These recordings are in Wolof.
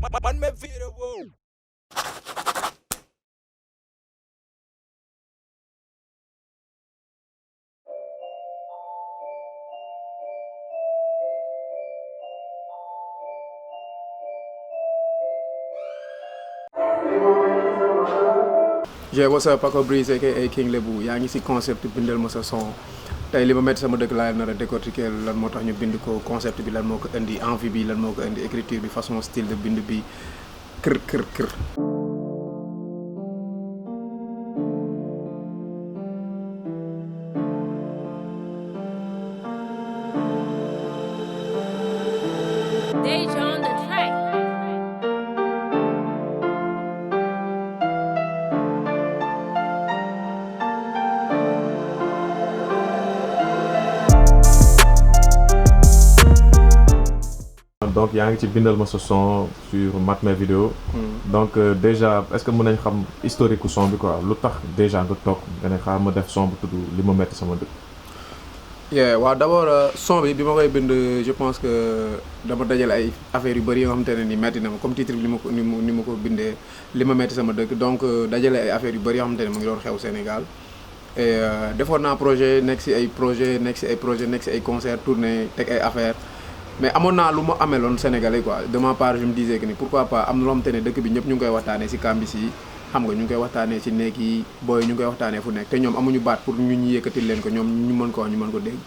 Man me video, wow. Yeah, what's up, Paco Breeze aka King Lebu yaa ngi ci concept bindal ma sa son tey li ma metti sama dëkk laa nar a décortiquer lan moo tax ñu bind ko concept bi lan moo ko indi envie bi lan moo ko indi écriture bi façon style de bind bi kër. Deja on the track. Donc yaa ngi ci bindal ma sa son sur Matme Vidéo. Donc déjà est-ce que mën nañ xam historique son bi quoi lu tax déjà nga toog nga ne xaar ma def son bu tudd li ma metti sama dëkk. Yeah, waaw d'abord son bi ma koy bind je pense que dama dajale ay affaires yu bëri yoo xamante ne ni metti na ma comme titre bi ni ma ko bindee li ma metti sama dëkk donc dajale ay affaires yu bëri yoo xamante ne mu ngi doon xew Sénégal et defoon naa projet nekk si ay concert tournée teg ay affaires mais amoon naa lu ma ameloon Sénégalais quoi de ma part je me disais que ni pourquoi pas am na loo xamante ne dëkk bi ñëpp ñu ngi koy waxtaanee si kambis yi xam nga ñu ngi koy waxtaanee ci néeg yi booy ñu ngi koy waxtaanee fu nekk te ñoom amuñu baat pour ñu yëkkatil leen ko ñoom ñu mën ko wax ñu mën ko dégg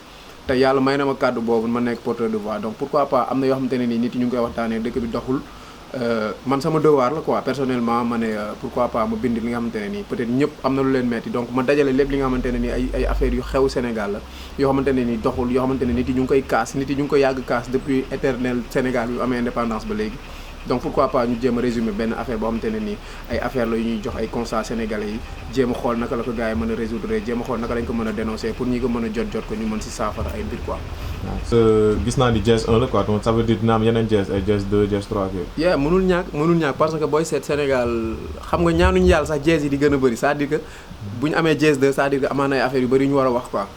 te yàlla may na ma kàddu boobu ma nekk porteur de voix donc pourquoi pas am na yoo xamante ne nii nit yi ñu ngi koy waxtaanee dëkk bi doxul man sama devoir la quoi personnellement ma ne pourquoi pas ma bind li nga xamante ne nii peut-être ñëpp am na lu leen metti donc ma dajale lépp li nga xamante ne nii ay affaires yu xew Sénégal la yoo xamante ne nii doxul yoo xamante ne nit yi ñu ngi koy kaas nit yi ñu ngi koy yàgg kaas depuis éternel Sénégal yu amee indépendance ba léegi donc pourquoi pas ñu jéem a résumer benn affaire boo xamante ne nii ay affaire la yu ñuy jox ay constats sénégalais yi jéem a xool naka la ko gars yi mën a résoudre jéem a xool naka lañ ko mën a dénoncer pour ñi ko mën a jot ko ñu mën si saafara ay mbir quoi. gis naa ni jazz 1 la quoi donc ça veut dire dina am yeneen jazz ay jazz 2 jazz 3 ak yeah mënul ñàkk parce que booy seet Sénégal xam nga ñaanuñu yàlla sax jazz yi di gën a bëri c'est-à-dire que bu ñu amee jazz 2 c'est-à-dire que amaan ay affaires yu bëri yu ñu war a wax quoi.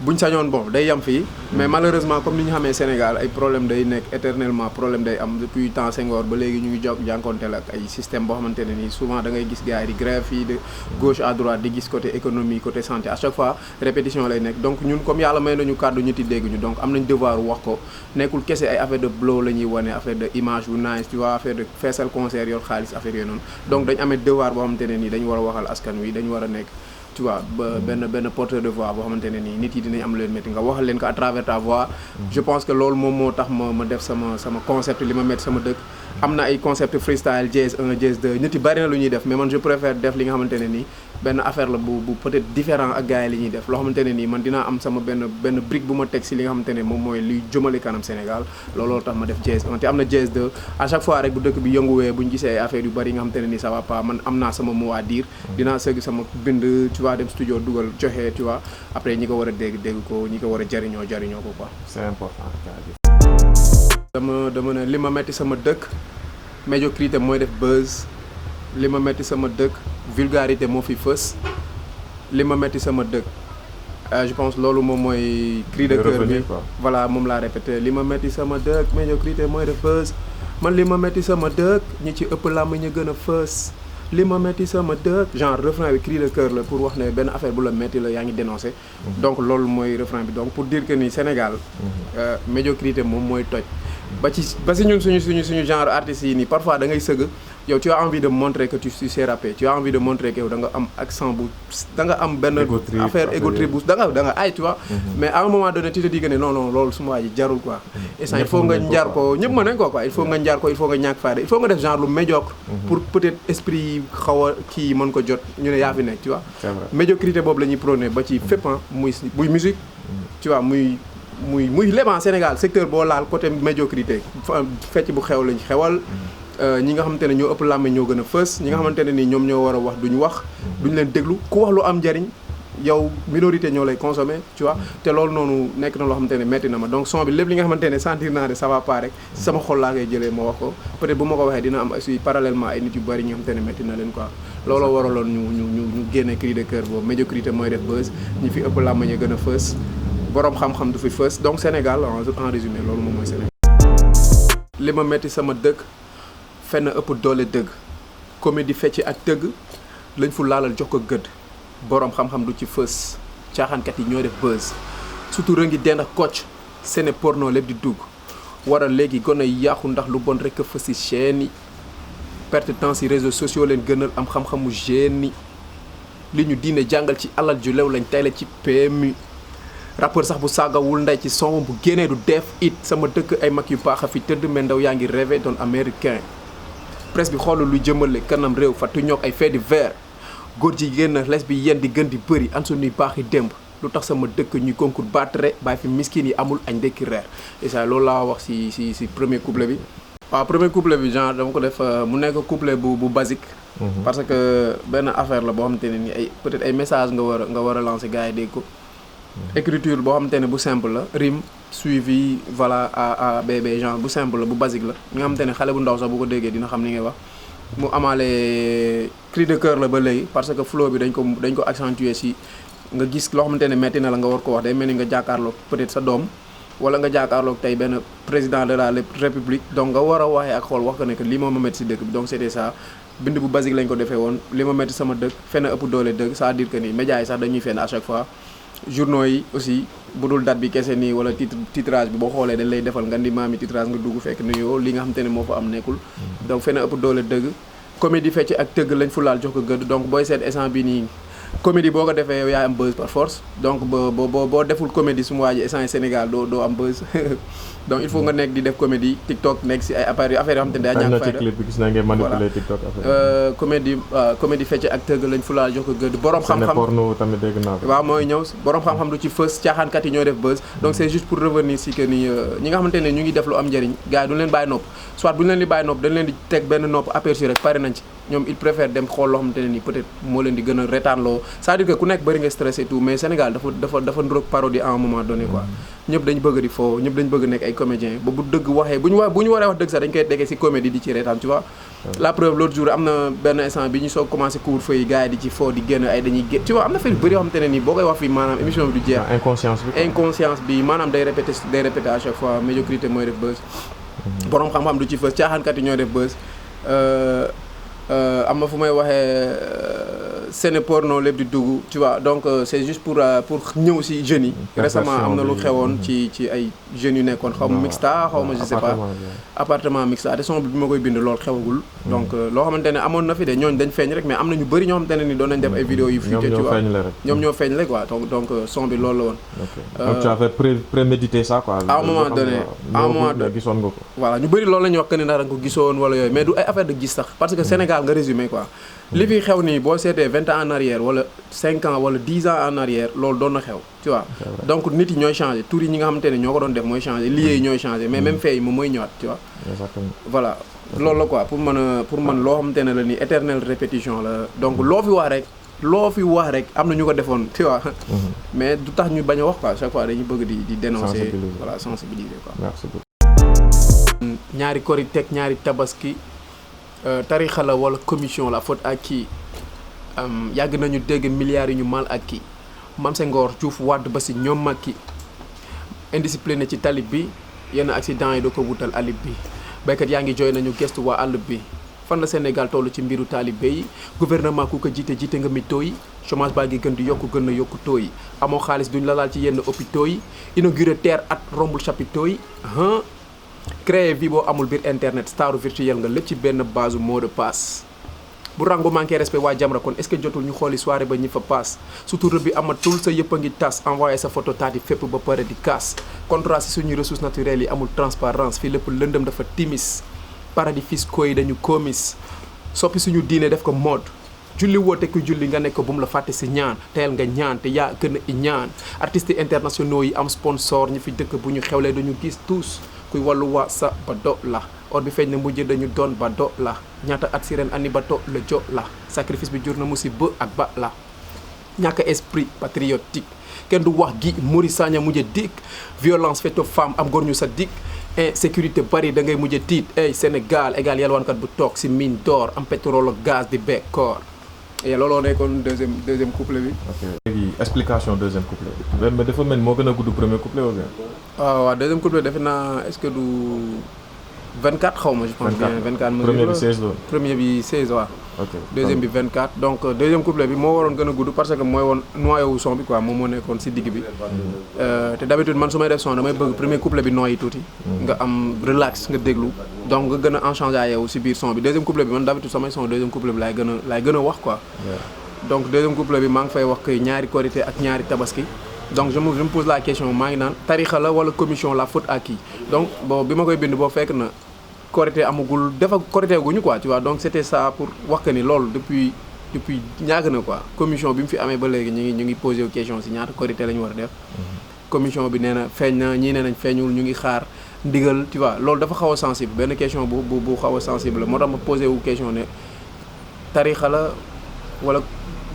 buñ sañoon bon day yem fii mais malheureusement comme ni ñu xamee Sénégal ay problème day nekk éternellement problème day am depuis temps Senghor ba léegi ñu ngi jànkonteel ak ay système boo xamante ne nii souvent da ngay gis gars yi di grève fii de gauche à droite di gis côté économie côté santé à chaque fois répétition lay nekk donc ñun comme yàlla may nañu kàddu ñu ti dégg ñu donc am nañ devoir wax ko nekkul kese ay affaire de blow la ñuy wane affaire de image bu nice tu vois affaire de feesal concert yor xaalis affaire yooyu noonu donc dañ amee devoir boo xamante ne nii dañu war a waxal askan wi dañu war a nekk tu vois ba benn porteur de voix boo xamante ne nii nit yi dinañ am leen métti nga waxal leen ko à travers ta voix je pense que loolu moom moo tax ma def sama concept li ma métti sama dëkk am na ay concept freestyle jazz 1 jazz 2 nit yi bari na lu ñuy def mais man je préfère def li nga xamante ne nii benn affaire la bu peut-être différent ak gars yi li ñuy def loo xamante ne nii man dinaa am sama benn brique bu ma teg si li nga xamante ne moom mooy luy jëmale kanam Sénégal looloo tax ma def jazz 1 te am na jazz 2 à chaque fois rek bu dëkk bi yënguwee bu ñu gisee ay affaires yu bari yi nga xamante ne nii ça va pas man am naa sama mot à dire dinaa sëgg sama bind tu vois dem studio dugal joxe tu vois après ñi ko war a dégg ko ñi ko war a jariñoo ko quoi. c'est important. dama ne li ma metti sama dëkk médiocrité mooy def buzz li ma metti sama dëkk vulgarité moo fi fës li ma metti sama dëkk je pense loolu moom mooy cri de cœur bi voilà moom laa répété li ma metti sama dëkk médiocrité mooy def buzz man li ma metti sama dëkk ñi ci ëpp làmb ñu gën a fës li ma metti sama dëkk genre refrain bi cri de cœur la pour wax ne benn affaire bu la metti la yaa ngi dénoncé donc loolu mooy refrain bi donc pour dire que ni Sénégal médiocrité moom mooy toj ba si ñun suñu genre artistes yi nii parfois da ngay sëgg yow tu as envie de montrer que tu sais rapper tu as envie de montrer que yow da nga am accent bu da nga am benn affaire ego trip bu da nga ay tu vois mais à un moment donné tu te dis que ne non loolu suma waa ji jarul quoi et ça il faut nga njar ko ñëpp mën nañ ko quoi il faut nga njar ko il faut nga ñàkk fayda il faut nga def genre lu médiocre pour peut-être esprit yi xaw a kii mën ko jot ñu ne yaa fi nekk tu vois médiocrité boobu la ñuy prôné ba ci fépp muy musique tu vois muy léban Sénégal secteur boo laal côté médiocrité fecc bu xew lañ xewal ñi nga xamante ne ñoo ëpp làmmiñ ñoo gën a fës ñi nga xamante ne ni ñoom ñoo war a wax duñu wax duñu leen déglu ku wax lu am njariñ yow minorité ñoo lay consommer tu vois te loolu noonu nekk na loo xamante ne metti na ma donc son bi lépp li nga xamante ne sentir naa de ça va pas rek sama xol laa koy jëlee ma wax ko peut-être bu ma ko waxee dina am aussi parallèlement ay nit yu bari ñi nga xamante ne metti na leen quoi looloo waraloon ñu génne cri de cœur boobu médiocrité mooy def buzz ñi fi ëpp làmmiñ gën a fës borom xam-xam du fi fës donc Sénégal en résumé loolu moom mooy Sénégal li ma metti sama dëkk fenn ëpp doole dëgg comédie fecc ak tëgg lañ fu laalal jox ko gëdd boroom xam-xam du ci fës caaxaankat yi ñoo def buzz surtout rëngi dend ak kocc sene porno lépp di dugg waral léegi gone yi yàqu ndax lu bon rekk a fës si chaîne yi perte temps si réseaux sociaux leen gënal am xam-xamu génie li ñu diine jàngal ci alal ju lew lañ tayle ci PMU rappeur sax bu saagawul ndey ci son bu génnee du def it sama dëkk ay mag yu baax a fi tëdd mais ndaw yaa ngi rêvé doon américain presse bi xoolal luy jëmale kanam réew fàttu ñoog ay faits divers góor jigéen lesbienne di gën di bëri an suñuy baax yi démb lu tax sama dëkk ñuy concours battre bàyyi fi miskin yi amul añ ndekki reer et ça loolu laa wax si premier couplet bi waaw premier couplet bi genre dama ko def mu nekk couplet bu basique parce que benn affaire la boo xamante ne ni ay peut-être ay message nga war a lancer gars yi dégg ko écriture boo xamante ne bu simple la rime suivi voilà a b b genre bu simple la bu basique la nga xamante ne xale bu ndaw sax bu ko déggee dina xam ni ngay wax mu amaale cri de cœur la ba léegi parce que flow bi dañ ko accentuer si nga gis loo xamante ne metti na la nga war ko wax day mel ni nga jàkkaarloog peut-être sa doom wala nga jàkkaarloog tey benn président de la république donc nga war a waxee ak xool wax ko ne que lii moo ma metti si dëkk bi donc c'était ça bind bu basique lañ ko defee woon li ma metti sama dëkk fenn ëpp doole dëgg c'est-à-dire que ni médias yi sax dañuy fenn à chaque fois journaux yi aussi bu dul date bi kese nii wala titrage bi boo xoolee dañ lay defal nga ndi maami titrage nga dugg fekk ni yow li nga xamante ne moo fa am nekkul donc fenn ëpp doole dëgg comédie fecc ak tëgg lañ fu laal jox ko gëdd donc booy seet instant bi nii comédie boo ko defee yow yaa am buzz par force donc boo deful comédie su ma waa ji instant Sénégal doo am buzz donc il faut nga nekk di def comédie TikTok nekk si ay affaires yoo xamante ne daa ñàkk fayda clip bi gis naa ngeen manipuler TikTok comédie fecc ak tëgg lañ fu laal jox ko gëdd borom xam-xam porno tamit dégg naa ko waaw mooy ñëw borom xam-xam du ci fës caaxaankat yi ñoo def buzz donc c'est juste pour revenir si que ni ñi nga xamante ne ñu ngi def lu am njëriñ gars yi duñu leen bàyyi nopp soit bu ñu leen di bàyyi nopp dañ leen di teg benn nopp aperçu rek pare nañ ci ñoom il préfère dem xool loo xamante ne nii peut-être moo leen di gën a retaanloo c'est-à-dire que ku nekk bëri nga stress et tout mais Sénégal dafa ndroog parodie à un moment donné quoi ñëpp dañu bëgg di foo ñëpp dañu bëgg nekk ay comédien ba bu dëgg waxee bu ñu waree wax dëgg sax dañ koy déggee ci comédie di ci reetaan tu vois la preuve l'autre jour am na benn instant bi ñu soog commencé couvre-feu yi gars yi di ci foo di génn ay dañuy génn tu vois am na fa yu bëri yoo xamante ne nii boo koy wax fii maanaam émission bi du jeex inconscience bi maanaam day répété à chaque fois médiocrité mooy def buzz borom xam-xam du ci fës caaxaankat yi ñoo def buzz am na fu may waxee scène porno lépp di dugg tu vois donc c'est juste pour ñëw ci jeunes yi récemment am na lu xewoon ci ay jeunes yu nekkoon xaw ma mixta xaw ma je sais pas appartement mixta te son bi ma koy bind loolu xewagul donc loo xamante ne amoon na fi de ñooñ dañ feeñ rek mais am na ñu bëri ñoo xamante ne ni doon nañ def ay vidéos yu fuité tu vois ñoom ñoo feeñ rek quoi donc son bi loolu la woon donc tu avais prémédité ça quoi à un moment donné gisoon nga ko voilà ñu bëri loolu la ñuy wax que ni ndax da nga ko gisoon wala yooyu mais du ay affaire de gis sax parce que Sénégal nga résumé quoi li fi xew nii boo seetee 20 ans en arrière wala 5 ans wala 10 ans en arrière loolu doon na xew tu vois donc nit yi ñooy changé tur yi ñi nga xamante ne ñoo ko doon def mooy changé lieux yi ñooy changé mais même fait yi moom mooy ñëwaat tu vois voilà loolu la quoi pour man loo xamante ne la ni éternelle répétition la donc loo fi wax rek am na ñu ko defoon tu vois mais du tax ñu bañ a wax quoi chaque fois dañuy bëgg di dénoncer voilà sensibiliser quoi merci beaucoup ñaari Korité ñaari Tabaski tarixa la wala commission la faute ak kii yàgg nañu dégg milliards yi ñu mal ak kii Mame Senghor Diouf Wade ba si ñoom mag ki indiscipliné ci talib bi yenn accident yi doo ko wutal alib bi baykat yaa ngi jooy nañu gestu waa àll bi fan la Sénégal toll ci mbiru talibé yi gouvernement ku ko jiite nga mi tooy chômage baa ngi gën di yokku gën a yokku tooy amoo xaalis duñ la laal ci yenn hôpitaux yi inauguré terre at rombul chapiteaux yi créé vie boo amul biir internet staru virtuel nga lépp ci benn base mot de passe bu rango manqué respect waa Jamra kon est-ce que jotul ñu xooli soirée ba ñi fa passe surtout rëb bi amatul sa yëpp a ngi tas envoyé sa photo taati fépp ba pare di kaas contrat si suñuy ressources naturelles yi amul transparence fii lépp lëndëm dafa timis paradis fiscaux yi dañu komis soppi suñu diine def ko mode julli woote ku julli nga nekk bu mu la fàtte si ñaan teel nga ñaan te yaa gën a ñaan artistes internationaux yi am sponsor ñi fi dëkk bu ñu xewlee dañu gis tous kuy wàllu waa sa ba do la or bi feeñ na mujj dañu doon ba do la ñaata at si ren ani ba do la jo la sacrifice bi jur na musiba ak ba la ñàkk esprit patriotique kenn du wax gi Mori Sagna mujj dikk violence faite aux femmes am góor ñu sa dikk insécurité bari da ngay mujj tiit ay Sénégal égal yalwaankat bu toog si mine d'or am pétrole ak gaz di bekkoor et looloo nekkoon deuxième couplet bi. ok léegi explication deuxième couplet bi. mais dafa mel moo gën a gudd premier couplet ou bien. waaw deuxième couplet defe naa est-ce que du 24 xaw ma je pense bien 24 mesures premier bi 16 la. premier bi 16 waaw. ok deuxième bi 24 donc deuxième couplet bi moo waroon gën a gudd parce que mooy woon noyau wu son bi quoi moom moo nekkoon si digg bi. te d'habitude man su may def son damay bëgg premier couplet bi nooyi tuuti. nga am relax nga déglu. donc nga gën a enchangeant yow si biir son bi deuxième couplet bi man d'habitude samay son deuxième couplet bi laay gën a wax quoi. donc deuxième couplet bi maa ngi fay wax que ñaari korité ak ñaari tabaski. donc je me pose la question maa ngi naan tarixa la wala commission la faute à qui donc bon bi ma koy bind boo fekk na korité amagul dafa korité guñu quoi tu vois donc c'était ça pour wax que ni loolu depuis ñàgg na quoi commission bi mu fi amee ba léegi ñu ngi posé question si ñaata korité la ñu war a def commission bi nee na feeñ na ñii nee nañ feeñul ñu ngi xaar ndigal tu vois loolu dafa xaw a sensible benn question bu xaw a sensible la moo tax ma posé wu question ne tarixa la wala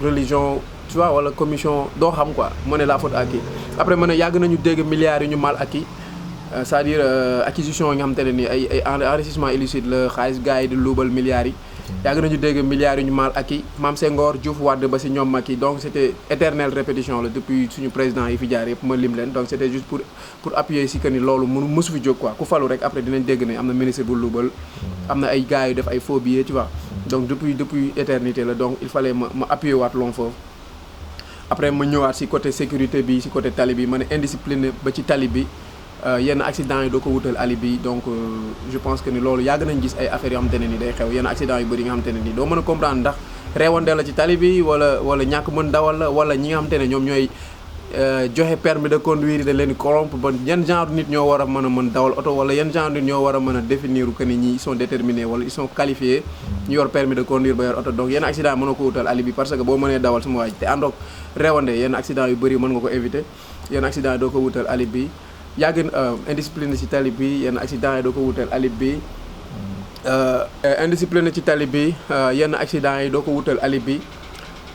religion tu vois wala commission doo xam quoi mu ne la faute à qui après mu ne yàgg nañu dégg milliards yu ñu mal acquis c'est-à-dire acquisition yi nga xamante ne nii ay enrichissement illicite la xaalis gars yi di luubal milliards yi yàgg nañu dégg milliards yu ñu mal acquis Mame Senghor Diouf Wade ba si ñoom Macky donc c'était éternelle répétition la depuis suñu président yi fi jaar yëpp ma lim leen donc c'était juste pour appuyer si que ni loolu mësu fi jóg quoi ku falu rek après dinañ dégg ne am na ministre bu luubal am na ay gars yu def ay faux billets tu vois donc depuis éternité la donc il fallait ma appuyer waat loon foofu après ma ñëwaat si côté sécurité bi si côté tali bi ma ne indiscipliné ba ci tali bi yenn accident yi doo ko wutal alibi donc je pense que ni loolu yàgg nañ gis ay affaires yoo xamante ne ni day xew yenn accident yu bëri yi nga xamante ne ni doo mën a comprendre ndax reewande la ci tali bi wala ñàkk mën dawal la wala ñi nga xamante ne ñoom ñooy joxe permis de conduire yi dañ leen di corrompre ba yan genre nit ñoo war a mën dawal oto wala yan genre nit ñoo war a mën a définir que ni ñi ils sont déterminés wala ils sont qualifiés ñu yor permis de conduire ba yor oto donc yenn accident mënoo ko wutal alibi parce que boo mënee dawal suma waaj te àndoog reewande yenn accident yu bëri mën nga ko éviter yenn accident yi doo ko wutal alibi yàgg indiscipliné ci tali bi yenn accident yi doo ko wutal alibi indiscipliné ci tali bi yenn accident yi doo ko wutal alibi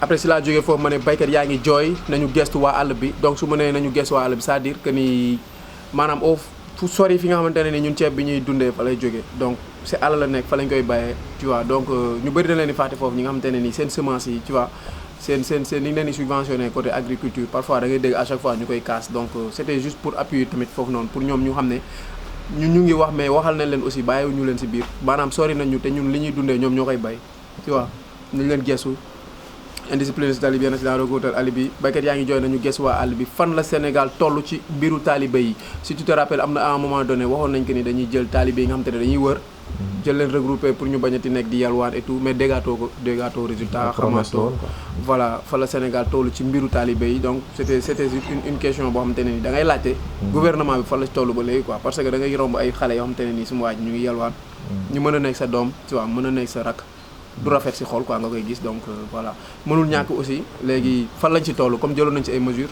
après si laa jógee foofu ma ne baykat yaa ngi jooy nañu gestu waa àll bi donc su ma nee nañu gestu waa àll bi c'est-à-dire que ni maanaam fu sori fi nga xamante ne ni ñun ceeb bi ñuy dundee fa lay jógee donc si àll la nekk fa lañ koy bayee tu vois donc ñu bëri na leen di fàtte foofu ñi nga xamante ne ni seen semence yi tu vois seen ni ñu leen di subventionné côté agriculture parfois da ngay dégg à chaque fois ñu koy casse donc c'était juste pour appuyer tamit foofu noonu pour ñoom ñu xam ne ñu ngi wax mais waxal nañ leen aussi bàyyiwuñu leen si biir maanaam sori nañ ñu te ñun li ñuy dundee ñoom ñoo koy bay tu vois nañ leen gestu indiscipline si tali bi yenn si daan wutal alibi baykat yaa ngi jooy nañu gëstu waa àll bi fan la Sénégal toll ci mbiru taalibe yi si tu te rappelles am na à un moment donné waxoon nañ que ni dañuy jël taalibe yi nga xam te ne dañuy wër jël leen regrouper pour ñu bañati nekk di yalwaan et tout mais déggaatoo résultat xamaatoo voilà fan la Sénégal toll ci mbiru taalibe yi donc c'était une question boo xamante ne ni da ngay laajte gouvernement bi fan la toll ba léegi quoi parce que da ngay romb ay xale yoo xamante ne nii suma waaj ñu ngi yalwaan ñu mën a nekk sa doom tu vois mën a nekk sa rak du rafet si xol quoi nga koy gis donc voilà mënul ñàkk aussi léegi fan lañ ci toll comme jëloon nañ ci ay mesures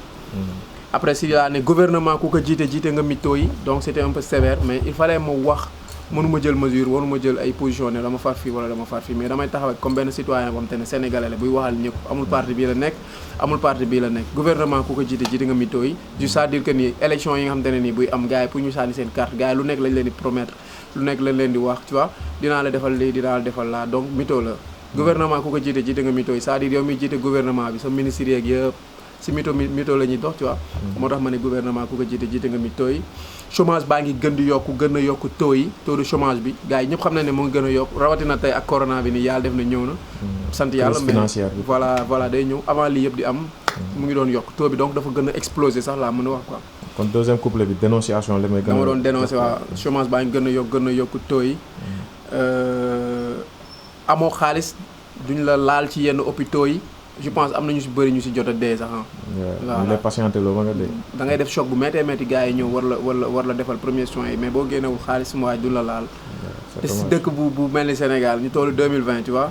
après si laa ne gouvernement ku ko jiite nga mytho yi donc c'était un peu sévère mais il fallait ma wax mënuma jël mesure waruma jël ay position ne dama far fii wala dama far fii mais damay taxaw comme benn citoyen boo xam te ne sénégalais la buy waxal ñëpp amul parti bii la nekk amul parti bii la nekk gouvernement ku ko jiite nga mytho yi juste à dire que ni élection yi nga xam te ne nii buy am gars yi pour ñu sànni seen carte gars yi lu nekk lañ leen di promettre lu nekk lañ leen di wax tu vois dinaa la defal lii dinaa la defal laa donc mytho la gouvernement ku ko jiite nga mytho yi c'est-à-dire yow miy jiite gouvernement bi sa ministre yeeg yëpp si mytho la ñuy dox tu vois moo tax ma ne gouvernement ku ko jiite nga mytho yi chômage baa ngi gën a yokk taux yi taux de chômage bi gars yi ñëpp xam na ne mu ngi gën a yokk rawatina tey ak corona bi nii yàlla def na ñëw na sant yàlla mais voilà day ñëw avant lii yëpp di am mu ngi doon yokk taux bi donc dafa gën a exploser sax laa mën a wax quoi kon deuxième couplet bi dénonciation li may gën a dama doon dénoncer waa chômage baa ngi gën a yokk taux yi amoo xaalis duñ la laal ci yenn hôpitaux yi je pense am na ñu si bëri ñu si jot a dee sax waaw ñu lay patienté loo ba nga dee. da ngay def choc bu méttee métti gars yi ñëw war la defal premier soins yi mais boo génnewul xaalis mu waay du la laal. te si dëkk bu mel ni Sénégal ñu tollu 2020 tu vois.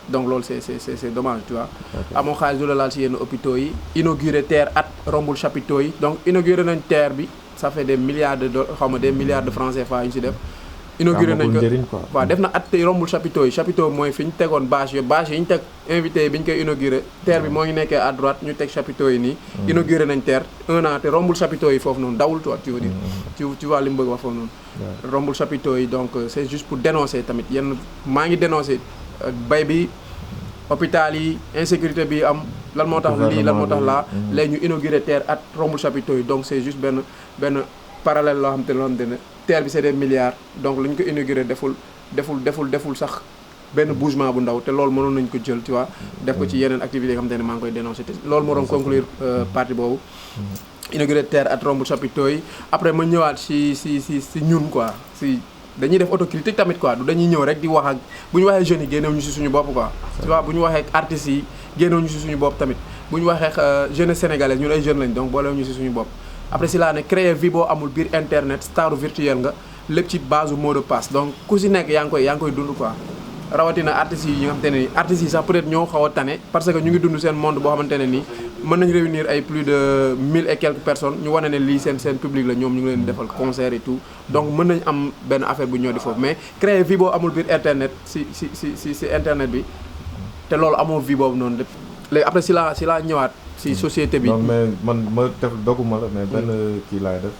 donc loolu c'est dommage tu vois. amoo xaalis du la laal si yenn hôpitaux yi. inauguré terre at rombul chapiteaux yi donc inauguré nañ terre bi ça fait des milliards de francs CFA yu ñu si def. inauguré nañ ko waaw def na at tey rombul chapiteau mooy fi ñu tegoon bâche yi ñu teg invité yi bi ñu koy inauguré terre bi moo ngi nekkee à droite ñu teg chapiteau yi nii inauguré nañ terre 1 an te rombul chapiteau yi foofu noonu dawul toi tu veux dire tu vois li mu bëgg wax foofu noonu rombul chapiteau yi donc c'est juste pour dénoncer tamit yenn maa ngi dénoncer bay bi hôpital yi insécurité bi am lan moo tax lii lan moo tax laa léegi ñu inauguré terre at rombul chapiteau yi donc c'est juste benn parallèle loo xam te ne terre bi c'est des milliards donc lu ñu ko inauguré deful sax benn bougement bu ndaw te loolu mënoon nañu ko jël tu vois def ko ci yeneen activités yoo xam te ne maa ngi koy dénoncé te loolu moo doon conclure partie boobu inauguré terre ak rombu chapiteaux yi après ma ñëwaat si ñun quoi si dañuy def autocritique tamit quoi du dañuy ñëw rek di wax ak bu ñu waxee jeunes yi génnewuñu si suñu bopp quoi tu vois bu ñu waxee artistes yi génnewuñu si suñu bopp tamit bu ñu waxee jeunesse sénégalaise ñun ay jeunes lañ donc boolewuñu si suñu bopp après si laa ne créer vie boo amul biir internet star virtuel nga lépp ci base mot de passe donc ku si nekk yaa ngi koy dund quoi rawatina artistes yi nga xamante ne nii artistes yi sax peut-être ñoo xaw a tane parce que ñu ngi dund seen monde boo xamante ne nii mën nañu réunir ay plus de 1000 et quelques personnes ñu wane ne lii seen public la ñoom ñu ngi leen defal concert et tout donc mën nañu am benn affaire bu ñoo di foofu mais créer vie boo amul biir internet si internet bi te loolu amoo vie boobu noonu lépp léegi après si laa ñëwaat si société bi. non mais man ma def doguma la mais benn kii laay def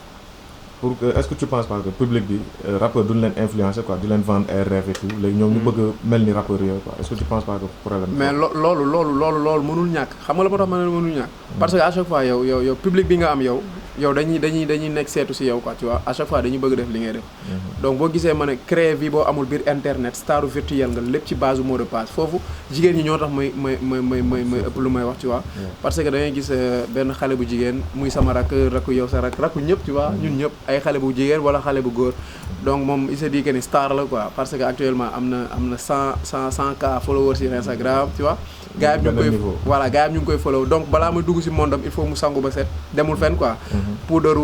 pour que est-ce que tu penses pas que public bi rappeur duñ leen influencer quoi di leen vendre ay rêve et tout léegi ñoom ñu bëgg a mel ni rappeur yooyu quoi est-ce que tu penses pas que problème mais loolu mënul ñàkk xam nga la moo tax ma ne mënul ñàkk parce que à chaque fois yow public bi nga am yow dañuy nekk seetu si yow quoi tu vois à chaque fois dañuy bëgg def li ngay def donc boo gisee ma ne créer vie boo amul biir internet staru virtuel nga lépp ci base mot de passe foofu jigéen ñi ñoo tax may ëpp lu may wax tu vois parce que da ngay gis benn xale bu jigéen muy sama rakku yow sa rakku ñëpp tu vois ñun ñëpp ay xale bu jigéen wala xale bu góor donc moom il se dit que ni star la quoi parce que actuellement am na 100K followers sur Instagram tu vois gars yi ñu ngi koy follow donc balaa muy dugg si monde am il faut mu sangu ba set demul fenn quoi poudre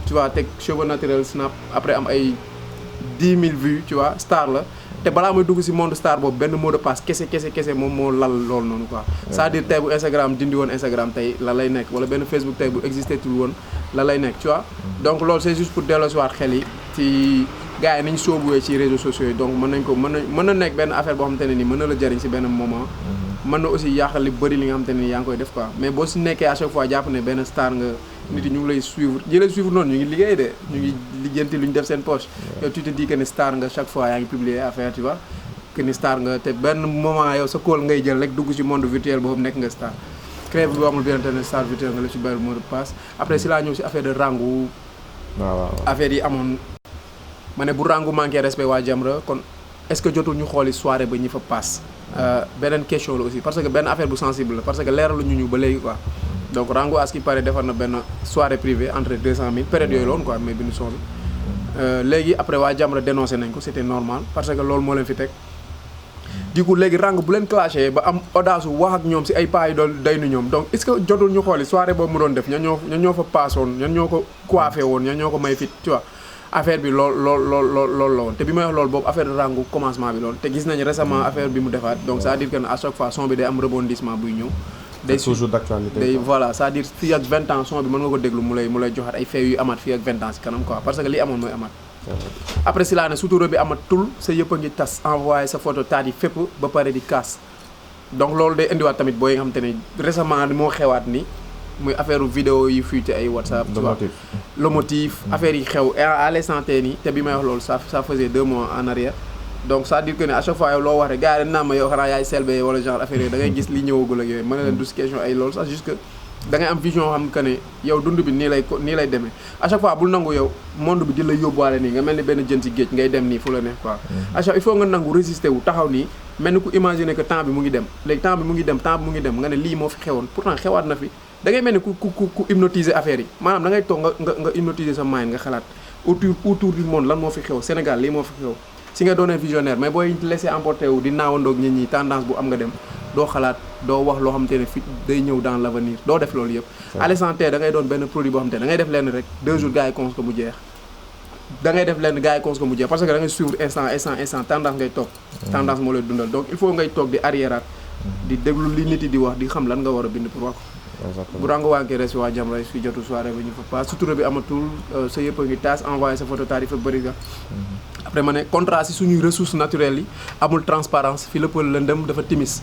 tu vois teg cheveux naturel snap après am ay 10 000 vues tu vois star la te balaa muy dugg si monde star boobu benn mot de passe kese moom moo lal loolu noonu quoi c'est-à-dire tey bu Instagram dindi woon Instagram tey la lay nekk wala benn Facebook tey bu existé tul woon la lay nekk tu vois donc loolu c'est juste pour delloosiwaat xel yi ci gars yi nañ soobuwee ci réseaux sociaux yi donc mën na nekk benn affaire boo xamante ne nii mën na la jariñ si benn moment mën na aussi yàqal li bëri li nga xamante ne nii yaa ngi koy def quoi mais boo si nekkee à chaque fois jàpp ne benn star nga nit yi ñu ngi lay suivre ñi lay suivre noonu ñu ngi liggéey de ñu ngi lijjanti lu ñu def seen poche yow tu te dis que ni star nga chaque fois yaa ngi publier affaire tu vois que ni star nga te benn moment yow sa call ngay jël rek dugg ci monde virtuel boobu nekk nga star créé bi boo amul bi internet star virtuel nga la ci benn mot de passe après si laa ñëw si affaire de rangu waaw affaire yi amoon ma ne bu rangu manqué respect waa Jamra kon est-ce que jotul ñu xooli soirée ba ñi fa passe beneen question la aussi parce que benn affaire bu sensible la parce que leeralu ñu ba léegi quoi donc rangu à ce qui paraît defar na benn soirée privée entre 200 000 période yooyu la woon quoi mais bindu son bi léegi après waa Jamra dénoncé nañ ko c'était normal parce que loolu moo leen fi teg du coup léegi rang bu leen clashé ba am audace wax ak ñoom si ay pas yi doon day nu ñoom donc est-ce que jotul ñu xooli soirée boobu mu doon def ñan ñoo fa passoon ñan ñoo ko coiffé woon ñan ñoo ko may fit tu vois affaire bi loolu la woon te bi may wax loolu boobu affaire de rangu commencement bi loolu te gis nañu récemment affaire bi mu defaat donc ça veut dire que à chaque fois son bi day am rebondissement buy ñëw day toujours d'actualité day voilà ça veut dire fii ak 20 ans son bi mën nga ko déglu mu lay joxaat ay faits yu amaat fii ak 20 ans si kanam quoi parce que li amoon mooy amaat après si laa ne sutura bi amatul sa yëpp a ngi tas envoyé sa photo taat yi fépp ba pare di casse donc loolu day indiwaat tamit booy nga xam te ne récemment moo xewaat ni muy affaire vidéo yi fuité ay WhatsApp tu vois le motif affaire yi xew à l'instant nii te bi may wax loolu ça faisait 2 mois en arrière donc ça veut dire que ne à chaque fois yow loo wax rek gars yi dañ naan ma yow xanaa yaay selbe wala genre affaire yooyu da ngay gis li ñëwagul ak yooyu mën na leen dus question ay loolu sax juste que da ngay am vision xam que ne yow dund bi nii lay demee à chaque fois bul nangu yow monde bi di la yóbbuwaale nii nga mel ni benn jën ci géej ngay dem nii fu la neex quoi à chaque il faut nga nangu résister wu taxaw nii mel ni ku imaginer que temps bi mu ngi dem léegi temps bi mu ngi dem nga ne lii moo fi xewoon pourtant xewaat na fi da ngay mel ni ku hypnotiser affaire yi maanaam da ngay toog nga hypnotiser sa mind nga xalaat autour du monde lan moo fi xew Sénégal lii moo fi xew si nga doonee visionnaire mais booy laisser emporter wu di naawandoog nit ñi tendance bu am nga dem doo xalaat doo wax loo xamante ne fi day ñëw dans l'avenir doo def loolu yëpp à l'instant T da ngay doon benn produit boo xamante ne da ngay def lenn rek 2 jours gars yi cons ko mu jeex da ngay def lenn gars yi cons ko mu jeex parce que da ngay suivre instant tendance ngay toog tendance moo lay dundal donc il faut ngay toog di arriéraat di déglu li nit yi di wax di xam lan nga war a bind pour wax ko bu rango waanke res waa Jamra fi jotu soirée ba ñu fa pas sutura bi amatul sa yëpp a ngi taas envoyé sa photo taat yi fa bëri ga après ma ne contrat si suñuy ressources naturelles yi amul transparence fi lépp lëndëm dafa timis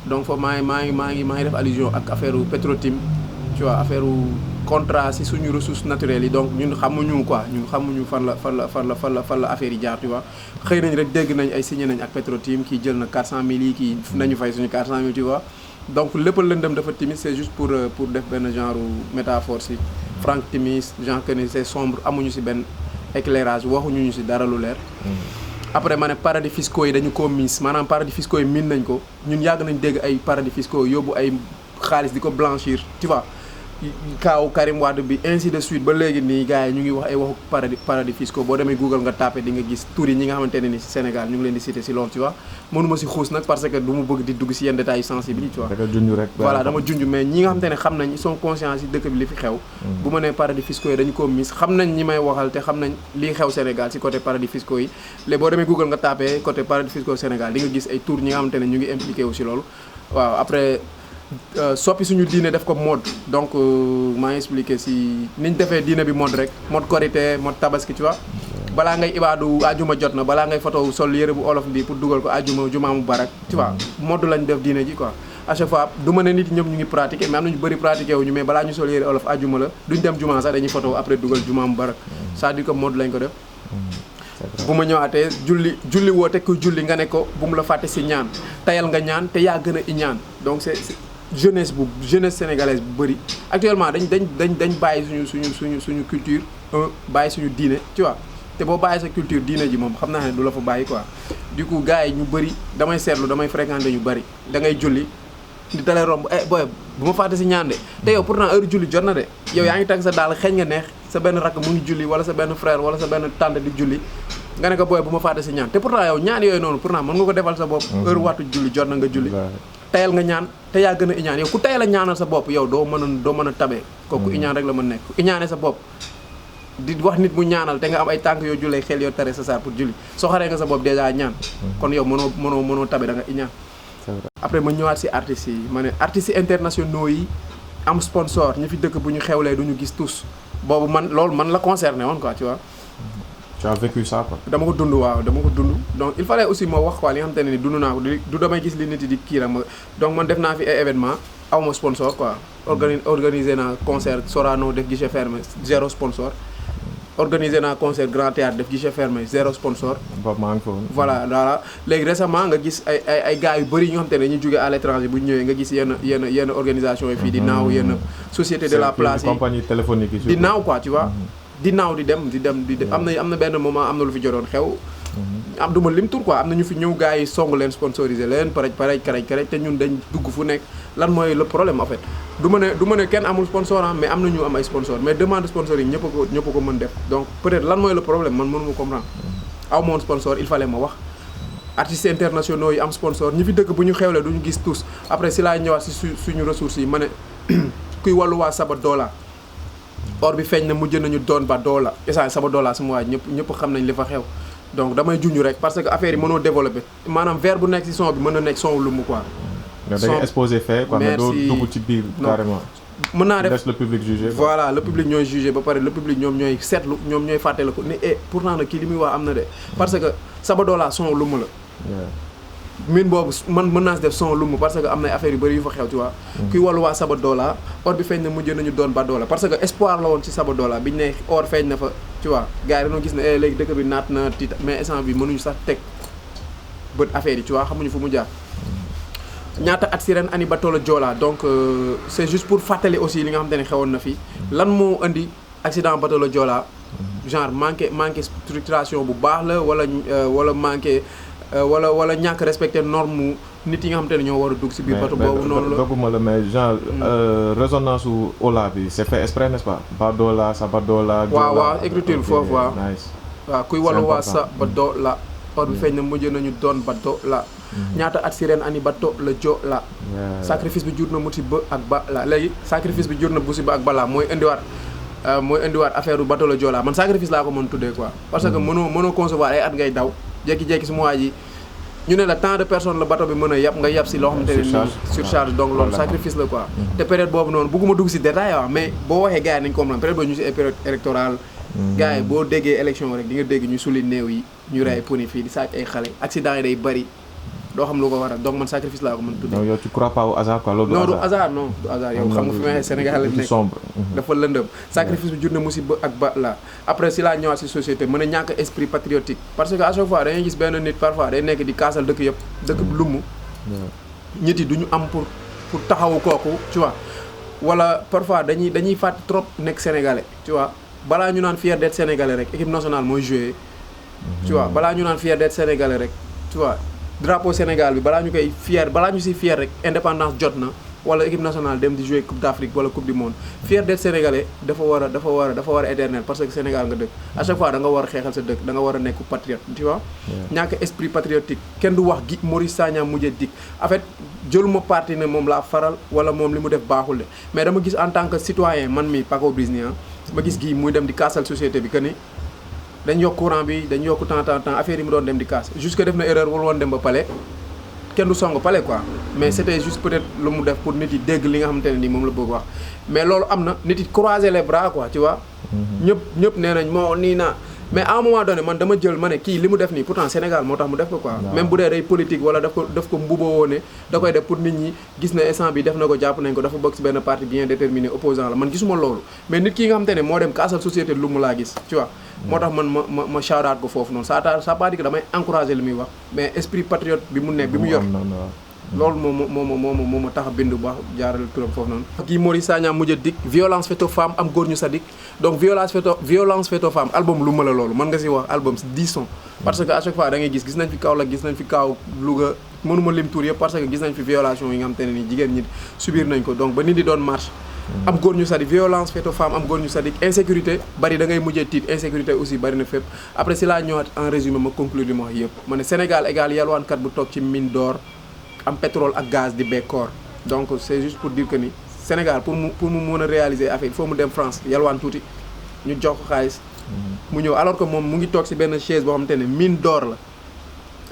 donc foofu maa ngi def allusion ak affaire Petro-Tim tu vois affaire contrat si suñu ressources naturelles yi donc ñun xamuñu quoi fan la affaire yi jaar tu vois xëy nañ rek dégg nañ ay signé nañ ak Petro-Tim kii jël na 400 000 yi kii nañu fay suñu 400 000 tu vois donc lépp lëndëm dafa timis c'est juste pour def benn genre métaphore si Franck Timis genre que ni c'est sombre amuñu si benn éclairage waxuñu ñu si dara lu leer. après ma ne paradis fiscaux yi dañu ko miis maanaam paradis fiscaux yi miin nañ ko ñun yàgg nañ dégg ay paradis fiscaux yóbbu ay xaalis di ko blanchir tu vois kaaw Karim Wade bi ainsi de suite ba léegi nii gars yi ñu ngi wax ay waxu paradis fiscaux boo demee Google nga tapé di nga gis tur yi ñi nga xamante ne ni si Sénégal ñu ngi leen di cité si loolu tu vois mënuma si xuus nag parce que du mu bëgg di dugg si yenn détails yu sensibles yi tu vois voilà dama junj mais ñi nga xamante ne xam nañ ils sont conscients si dëkk bi li fi xew bu ma nee paradis fiscaux yi dañu ko mis xam nañ ñi may waxal te xam nañ lii xew Sénégal si côté paradis fiscaux yi léegi boo demee Google nga tapé côté paradis fiscaux Sénégal di nga gis ay tur ñi nga xamante ne ñu ngi impliqué wu si loolu waaw après soppi suñu diine def ko mode donc maa ngi expliqué si niñ defee diine bi mode rek mode korité mode tabaski tu vois balaa ngay ibaadu ajuma jot na balaa ngay photo sol yëre bu olof bi pour dugal ko ajuma jumaa mu barak tu vois mode lañ def diine ji quoi à chaque fois du ma ne nit ñëpp ñu ngi pratiquer mais am na ñu bëri pratiquer wuñu mais balaa ñu sol yëre olof ajuma la duñ dem jumaa sax dañuy photo après dugal jumaa mu barak c'est-à-dire que mode lañ ko def bu ma ñëwaatee julli woo te ku julli nga ne ko bu mu la fàtte si ñaan tayal nga ñaan te yaa gën a i ñaan donc c'est jeunesse sénégalaise bu bëri actuellement dañ bàyyi suñu culture bàyyi suñu diine tu vois te boo bàyyi sa culture diine ji moom xam naa ne du la fa bàyyi quoi du coup gars yi ñu bëri damay seetlu damay fréquenter ñu bëri da ngay julli di dalay romb boy bu ma fàtte si ñaan de te yow pourtant heure julli jot na de yow yaa ngi tag sa daal xeeñ nga neex sa benn rakk mu ngi julli wala sa benn frère wala sa benn tante di julli nga ne ko boy bu ma fàtte si ñaan te pourtant yow ñaan yooyu noonu pourtant mën nga ko defal sa bopp heure waxtu julli jot na nga julli tayal nga ñaan te yaa gën a iñaan yow ku tayal a ñaanal sa bopp yow doo mën a tabee kooku iñaan rek la mën nekk ku iñaane sa bopp di wax nit mu ñaanal te nga am ay tànk yoo jullee xel yoo tare sa saar pour julli soo xaree nga sa bopp déjà ñaan kon yow mënoo tabe da nga iñaan après ma ñëwaat si artistes yi ma ne artistes internationaux yi am sponsor ñi fi dëkk bu ñu xewlee du ñu gis tous boobu loolu man la concerné woon quoi tu vois. Tu as vécu ça quoi. dama ko dund waaw dama ko dund donc il fallait aussi ma wax quoi li nga xamante ne ni dund naa ko du damay gis li nit yi di kii rek ma donc man def naa fi ay événement aw ma sponsor quoi. organiser naa concert Sorano def guichet fermé 0 sponsor. organiser naa concert Grand Théâtre def guichet fermé 0 sponsor. voilà léegi récemment nga gis ay gars yu bëri yi nga xamante ne dañuy jóge à l'étranger bu ñu ñëwee nga gis yenn organisation yi fii di naaw yenn société de la place yi compagnie téléphonique yi di naaw quoi tu vois. di naaw di dem am na benn moment am na lu fi jotoon xew. am duma lim tur quoi am na ñu fi ñëw gars yi song leen sponsoriser leen karaj te ñun dañ dugg fu nekk lan mooy le problème en fait. du ma ne kenn amul sponsor mais am na ñu am ay sponsor mais demande sponsor yi ñëpp ko mën def donc peut-être lan mooy le problème man mënuma comprendre. aw moon sponsor il fallait ma wax artistes internationaux yi am sponsor ñi fi dëkk bu ñu xewlee du ñu gis tous après si laay ñëwaat si suñu ressources yi ma ne kuy wàllu waa Sabodala or bi feeñ na mujj nañu doon ba doola essence Sabodala sama waay ñëpp xam nañ li fa xew donc damay junj rek parce que affaire yi mënoo développer maanaam verre bu nekk si son bi mën na nekk son lumu quoi. da ngay exposé fait quoi mais doo dugg ci biir carrément. mën naa def laisse le public juger. voilà le public ñooy juger ba pare le public ñoom ñooy seetlu ñoom ñooy fàttali ko ne pourtant nag kii li muy wax am na de parce que Sabodala son lumu la. min boobu man mën naa si def son lumu parce que am na affaire yu bëri yu fa xew tu vois. kuy wàllu waa Sabodala or bi feeñ na mujj nañu doon ba doola parce que espoir la woon ci Sabodala biñ ne or feeñ na fa tu vois gars yi dañoo gis ne léegi dëkk bi naat na tiit mais instant bi mënuñu sax teg bët affaire yi tu vois xamuñu fu mu jaar. ñaata at si ren ani bateau la Joola donc c'est juste pour fàttali aussi li nga xamante ne xewoon na fi lan moo indi accident bateau la Joola genre manqué structuration bu baax la wala manqué wala ñàkk respecter norme nit yi nga xamante ne ñoo war a dugg si biir bateau boobu noonu la dogguma la mais genre résonance u Ola bi c'est fait exprès n'est-ce pas Badola Sabadola waaw écriture foofu waaw nice waaw kuy wàllu waa Sabadola or bi feeñ na mujj nañu doon bateau la ñaata at si ren ani bateau la Joola sacrifice bi jur na musiba ak ba la léegi sacrifice bi jur na musiba ak balaa mooy indiwaat affaire u bateau la Joola man sacrifice laa ko mën tuddee quoi parce que mënoo concevoir ay at ngay daw jékki-jékki su ma waa ji ñu ne la tant de personnes la bateau bi mën a yab nga yab si loo xamante ne nii surcharge donc loolu sacrifice la quoi te période boobu noonu bëgguma dugg si détail waaw mais boo waxee gars yi nañ comprendre période boobu ñu si ay période électorale gars yi boo déggee élection rek di nga dégg ñu suli néew yi ñu rey poni fii di sàcc ay xale accident yi day bëri doo xam lu ko waral donc man sacrifice laa ko mën tuddee. non yow tu crois pas au hasard quoi loolu non du hasard non du hasard yow xam nga fi may waxee Sénégal la nekk dafa lëndëm sacrifice bi jur na musiba ak ba la après si laa ñëwaat si société mën a ñàkk esprit patriotique parce que à chaque fois dañuy gis benn nit parfois day nekk di kaasal dëkk yëpp dëkk lumu nit yi du ñu am pour taxawu kooku tu vois wala parfois dañuy fàtte trop nekk sénégalais tu vois balaa ñu naan fier d'être sénégalais rek équipe nationale mooy joué. tu vois balaa ñu naan fier d'être sénégalais rek tu vois drapeau Sénégal bi balaa ñu koy fier balaa ñu si fier rek indépendance jot na wala équipe nationale dem di jouer coupe d'Afrique wala coupe du monde fier d'être sénégalais dafa war a éternel parce que Sénégal nga dëkk à chaque fois da nga war a xeexal sa dëkk da nga war a nekk patriote tu vois ñàkk esprit patriotique kenn du wax gi Maurice Sagna mujjee dik en fait jëluma parti ne moom laa faral wala moom li mu def baaxul de mais dama gis en tant que citoyen man mi Paco Briz ni ma gis gi muy dem di kaasal société bi que ni dañ yokk courant bi dañ yokk temps affaire yi mu doon dem di kaas jusque def na erreur wala woon dem ba palais kenn du song palais quoi mais c'était juste peut-être lu mu def pour nit yi dégg li nga xamante ne nii moom la bëgg wax mais loolu am na nit yi croiser les bras quoi tu vois ñëpp nee nañ moo nii naa mais à un moment donné man dama jël ma ne kii li mu def nii pourtant Sénégal moo tax mu def ko quoi même bu dee day politique wala daf ko mbuboo woone da koy def pour nit ñi gis na instant bi def na ko jàpp nañ ko dafa bokk ci benn parti bien déterminé opposant la man gisuma loolu mais nit ki nga xamante ne moo dem kaasal société lu mu laa gis tu vois moo tax man ma shout-out ko foofu noonu ça pas dit que damay encourager li muy wax mais esprit patriote bi mu nekk bi mu yor loolu moo ma tax a bind bu baax jaarale turam foofu noonu kii Maurice Sagna mujj a dik violence faite aux femmes am góor ñu sadik donc violence faite aux femmes album lu ma la loolu mën nga si wax album 10 sons parce que à chaque fois da ngay gis nañ fi Kaolack gis nañ fi Kaaw Louga mënuma lim tour yëpp parce que gis nañ fi violation yi nga xam te ne ni jigéen ñi subir nañ ko donc ba nit di doon marche am góor ñu sadik violence faite aux femmes am góor ñu sadik insécurité bari da ngay mujjee tiit insécurité aussi bari na fépp après si laa ñëwaat en résumé ma conclure li ma wax yëpp ma ne Sénégal égal yalwaankat bu toog ci mine d'or am pétrole ak gaz di bekkoor donc c'est juste pour dire que ni Sénégal pour mu mën a réaliser affaire il faut mu dem France yalwaan tuuti ñu jox ko xaalis mu ñëw alors que moom mu ngi toog ci benn chaise boo xamante ne mine d'or la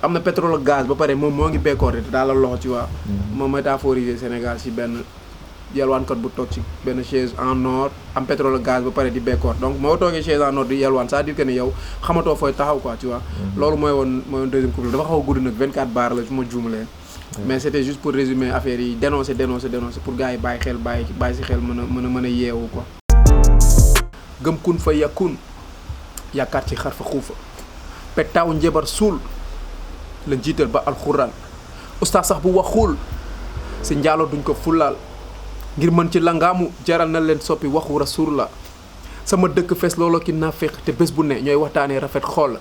am na pétrole ak gaz ba pare moom moo ngi bekkoor te daal la loxo ci waa ma métaphoriser Sénégal ci benn yalwaankat bu toog ci benn chaise en or am pétrole ak gaz ba pare di bekkoor donc moo toogee chaise en or di yalwaan c'est-à-dire que ni yow xamatoo fooy taxaw quoi tu vois loolu mooy woon deuxième couplet dafa xaw a gudd nag 24 bars la su ma juumalee mais c'était juste pour résumer affaire yi dénoncer pour gars yi bàyyi si xel mën a yeewu quoi gëm kun fa yakun yaakaar ci xar fa xuufa pettaaw njabar suul la jiital ba alxuraan ustaas sax bu waxul si njaalo duñ ko fulaal ngir mën ci langaamu jaral na leen soppi waxu rasuul la sama dëkk fees looloo ki naafeq te bés bu ne ñooy waxtaanee rafet xool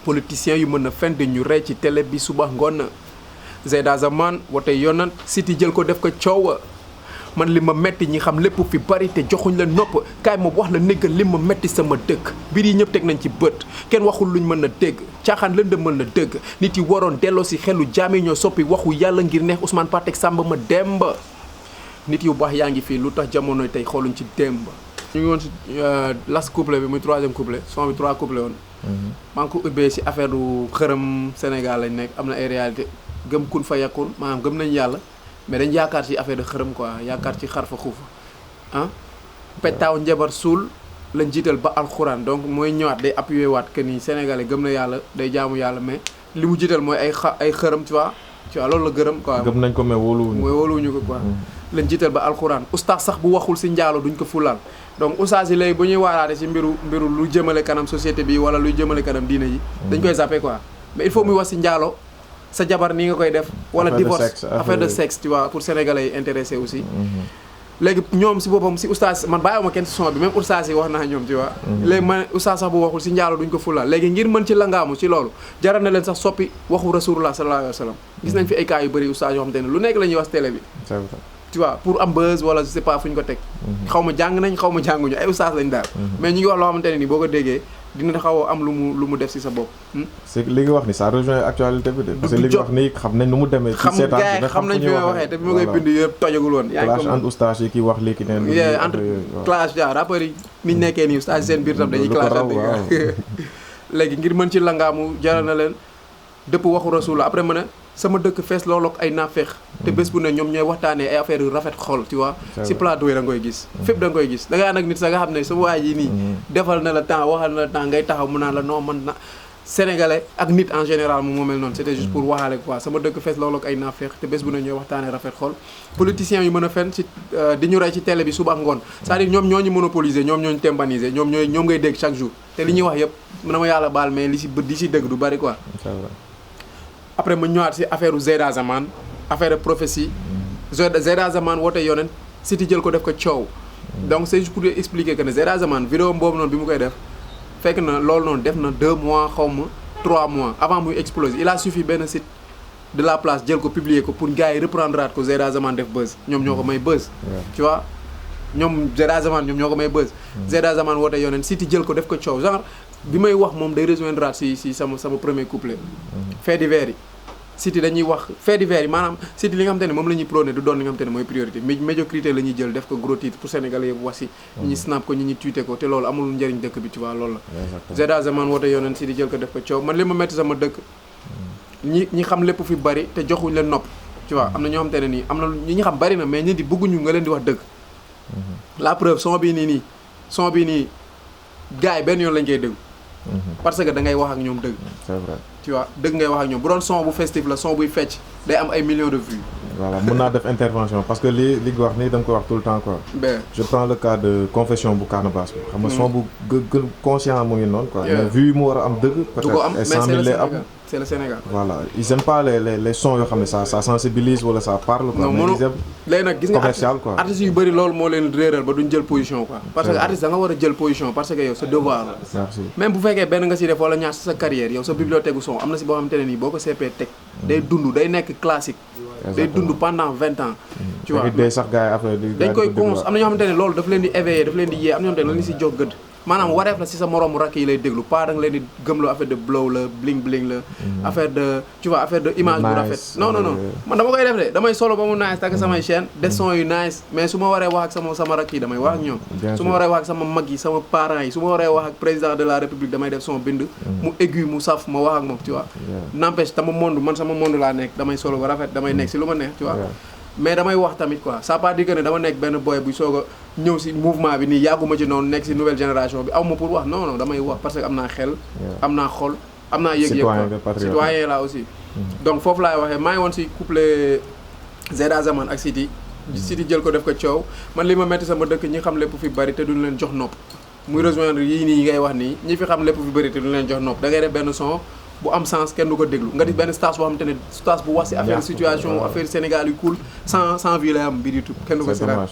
politiciens yu mën a fen di ñu rey ci télé bi suba ngoon na Zeyda Zaman wote yonant siti jël ko def ko coowa man li ma metti ñi xam lépp fi bari te joxuñ la nopp kaay ma wax la néggal li ma metti sama dëkk biir yi ñëpp teg nañ ci bët kenn waxul luñ mën a dégg caaxaan lëndëm mën na dëgg nit yi waroon delloo si xelu jaami ñoo soppi waxu yàlla ngir neex Ousmane Patek Samba ma demba nit yu baax yaa ngi fii lu tax jamonoy tey xooluñ ci demba ñu ngi woon si last couplet bi muy troisième couplet son bi 3 couplet woon maa ngi ko ubbee si affaire du xërëm Sénégal lañ nekk am na ay réalité gëm kun fa yakun maanaam gëm nañ yàlla mais dañ yaakaar ci affaire de xërëm quoi yaakaar ci xar fa xuufa ah pettaaw njabar suul lañ jiital ba alxuraan donc mooy ñëwaat day appuyer waat que ni sénégalais gëm na yàlla day jaamu yàlla mais li mu jiital mooy ay xërëm tu vois loolu la gërëm quoi gëm nañ ko mais wóoluwuñu ko quoi lañ jiital ba alxuraan oustaz sax bu waxul si njaalo duñ ko fulaal donc oustaz yi léegi bu ñuy waaraate si mbiru lu jëmale kanam société bi wala luy jëmale kanam diine yi dañ koy zappé quoi mais il faut muy wax si njaalo sa jabar nii nga koy def wala divorce affaire de sexe tu vois pour sénégalais yi intéressé aussi léegi ñoom si boppam si oustaz man bàyyiwuma kenn si son bi même oustaz yi wax naa ñoom tu vois léegi man oustaz sax bu waxul si njaalo duñ ko fulal léegi ngir mën ci langaamu ci loolu jaral na leen sax soppi waxu rasulullah sallallahu alayhi wa sallam gis nañ fi ay cas yu bëri oustaz yoo xam te ne lu nekk la ñuy wax télé bi tu vois pour am buzz wala je sais pas fu ñu ko teg xaw ma jàng nañ xaw ma jànguñu ay oustaz lañ daal mais ñu ngi wax loo xamante ne ni boo ko déggee dina xaw a am lu mu def ci sa bopp. c'est li nga wax ni ça rejoint actualité bi de. parce que li nga wax ni xam nañ nu mu demee. ci seetaan bi xam nañ fi may waxee te bi ma koy bind yëpp tojagul woon. yaa ngi clash entre oustaz yi kii wax lii ki neen. entre clash ja rappeurs yi niñ nekkee nii oustaz seen biir tam dañuy clash léegi ngir mën ci langaamu jaral na leen dëpp waxu rasul la après mën a sama dëkk fees loolu ak ay naafeex te bés bu ne ñoom ñooy waxtaanee ay affaire yu rafet xol tu vois si plateau yi da nga koy gis fépp da nga koy gis da ngaa nag nit sa nga xam ne sama waa ji nii defal na la temps waxal na la temps ngay taxaw mu naan la non man na sénégalais ak nit en général moom moo mel noonu c'était juste pour waxaale quoi sama dëkk fees loolu ak ay naafeex te bés bu ne ñooy waxtaanee rafet xol politiciens yu mën a fen ci di ñu rey ci télé bi suba ak ngoon c'est-à-dire ñoom ñoo ñu monopoliser ñoom ñoo ñu tympaniser ñoom ngay dégg chaque jour te li ñuy wax yëpp na ma yàlla baal mais li si dëgg du bari quoi après ma ñëwaat si affaire Zeyda Zaman affaire prophétie Zeyda Zaman woote yonent siti jël ko def ko coow donc c'est juste pour expliquer que ne Zera Zaman vidéo boobu noonu bi mu koy def fekk na loolu noonu def na 2 mois xaw ma 3 mois avant muy exploser il a suffi benn site de la place jël ko publier ko pour gars yi reprendre ko Zera Zaman def buzz ñoom ñoo ko may buzz. tu vois ñoom Zera Zaman ñoom ñoo ko may buzz. Zera Zaman woote yoneen site jël ko def ko coow genre bi may wax moom day rejoindre si sama premier couplet. fait divers yi site dañuy wax fait divers yi maanaam site li nga xamante ne moom la ñuy prôné du doon li nga xamante ne mooy priorité médiocrité la ñuy jël def ko gros titre pour Sénégalais yëpp wax si. ñi snap ko ñi tweeté ko te loolu amul njëriñ dëkk bi tu vois loolu la. Zera Zaman woote yoneen site jël ko def ko coow man li ma metti sama dëkk. ñi xam lépp fi bari te joxuñ leen nopp tu vois am na ñoo xamante ne nii am na ñi xam bari na mais ñi di bëgguñu nga leen di wax dëgg. la preuve son bii nii gars yi benn yoon lañ koy dégg. parce que da ngay wax ak ñoom dëgg. c'est vrai. tu vois dëgg ngay wax ak ñoom bu doon son bu festif la son buy fecc day am ay millions de vues. voilà mën naa def intervention parce que li nga wax nii da nga ko wax tout le temps quoi. je prends le cas de confession bu Canabasse bi. xam nga son bu gën conscient mu ngi noonu quoi. mais vues yi mu war a am dëgg. peut-être ay 100 000 lay am c'est le Sénégal. voilà ils aiment pas les sons yoo xam ne ça sensibilise wala ça parle quoi. non mais ils aiment léegi nag gis nga commercial quoi. artistes yu bëri loolu moo leen réeral ba duñ jël position quoi. parce que artiste da nga war a jël position parce que yow sa devoir la. merci même bu fekkee benn nga si def wala ñaar sa carrière yow sa bibliothèque son am na si boo xamante ne nii boo ko seepee teg. day dund day nekk classique. day dund pendant 20 ans. tu vois day sax gars yi affaire dañ koy cons am na ñoo xamante ne loolu daf leen di éveiller daf leen di yee am na ñoo xamante ne lañu si jox gëdd. maanaam wareef la si sa moroomu rakk yi lay déglu pas da nga leen di gëmloo affaire de blow la bling bling la. affaire de tu vois affaire de image bu rafet. non man dama koy def de damay solo ba mu nice takk samay chaîne des sons yu nice mais su ma waree wax ak sama rakk yi damay wax ak ñoom. su ma waree wax ak sama mag yi sama parents yi su ma waree wax ak président de la république damay def son bind. mu aigu mu saf ma wax ak moom tu vois. n'empêche sama monde laa nekk damay solo ba rafet damay nekk si lu ma neex tu vois. mais damay wax tamit quoi ça pas dire que ne dama nekk benn boy bu soog a ñëw si mouvement bi nii yàgguma ci noonu nekk si nouvelle génération bi aw ma pour wax non damay wax parce que am naa xel. am naa xol am naa yëg-yëg quoi citoyen la aussi. donc foofu laay waxee maa ngi woon si couplet Zera Zaman ak Siti. Siti jël ko def ko coow man li ma metti sama dëkk ñi xam lépp fi bari te duñ leen jox nopp. muy rejoindre yii nii yi ngay wax nii ñi fi xam lépp fi bari te duñ leen jox nopp da ngay def benn son. bu am sens kenn du ko déglu nga di benn stage boo xamante ne stage bu wax si affaire situation affaire Sénégal yu cool sans vie lay am mbir yu kenn du ko seetaan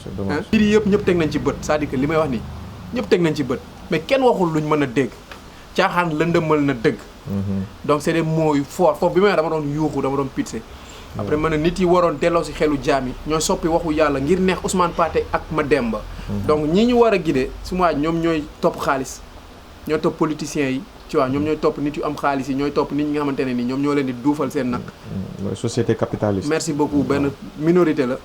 mbir yi yëpp ñëpp teg nañ ci bët c'est-à-dire que li may wax nii ñëpp teg nañ ci bët mais kenn waxul luñ mën a dégg caaxaan lëndëmal na dëgg donc c'est des mots yu fort foofu bi may dama doon yuuxu dama doon pitse après man nit yi waroon delloo si xelu jaam yi ñooy soppi waxu yàlla ngir neex Ousmane Pathé ak Mademba donc ñii ñu war a guider su ma ñoom ñooy topp xaalis ñooy topp politiciens yi tu vois ñoom ñooy topp nit yu am xaalis yi ñooy topp nit ñi nga xamante ne nii ñoom ñoo leen di duufal seen nag. société capitaliste. merci beaucoup benn minorité la.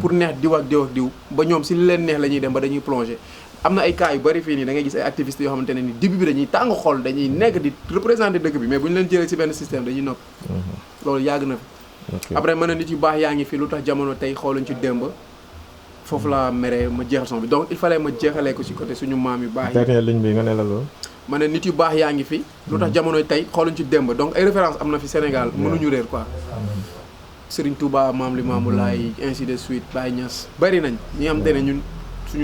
pour neex diw ak diw ba ñoom si li leen neex la ñuy dem ba dañuy plonger. am na ay cas yu bari fii nii da ngay gis ay activistes yoo xamante ne nii début bi dañuy tàng xol dañuy nekk di représenter dëkk bi mais bu ñu leen jëlee si benn système dañuy nopp. loolu yàgg na fi. après mën na nit yu baax yaa ngi fi lu tax jamono tey xooluñ ci démb. foofu laa meree ma jeexal son bi donc il fallait ma jeexalee ko si côté suñu maam yu baax yi. dernière ligne bi nga ne la loolu. ma ne nit yu baax yaa ngi fi. lu tax jamonoy tey xooluñ ci démb donc ay référence am na fi Sénégal mënuñu réer quoi. Serigne Touba Maam Limaamu Laay ainsi de suite Baye Niass bari nañ ñi am te ne ñun